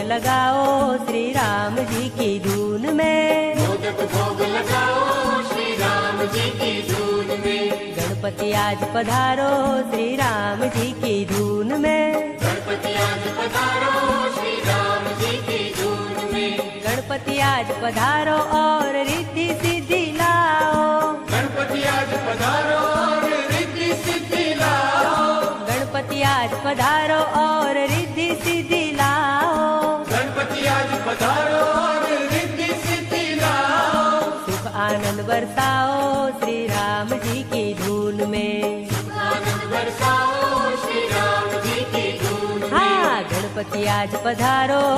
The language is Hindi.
लगाओ श्री राम जी की धून में। मोदक भोग लगाओ श्री राम जी की धून में। गणपति आज पधारो श्री राम जी की धून में। गणपति आज पधारो श्री राम जी की धून में। गणपति आज पधारो और रिद्धि सिद्धि लाओ। गणपति आज पधारो और रिद्धि सिद्धि लाओ। गणपति आज पधारो और रिद्धि सिद्धि लाओ। गणपति आज पधारो और रिद्धि सिद्धि लाओ। सुख आनंद बरसाओ श्री राम जी की धून में। आनंद बरसाओ श्री राम जी की धून में। हाँ, गणपति आज पधारो।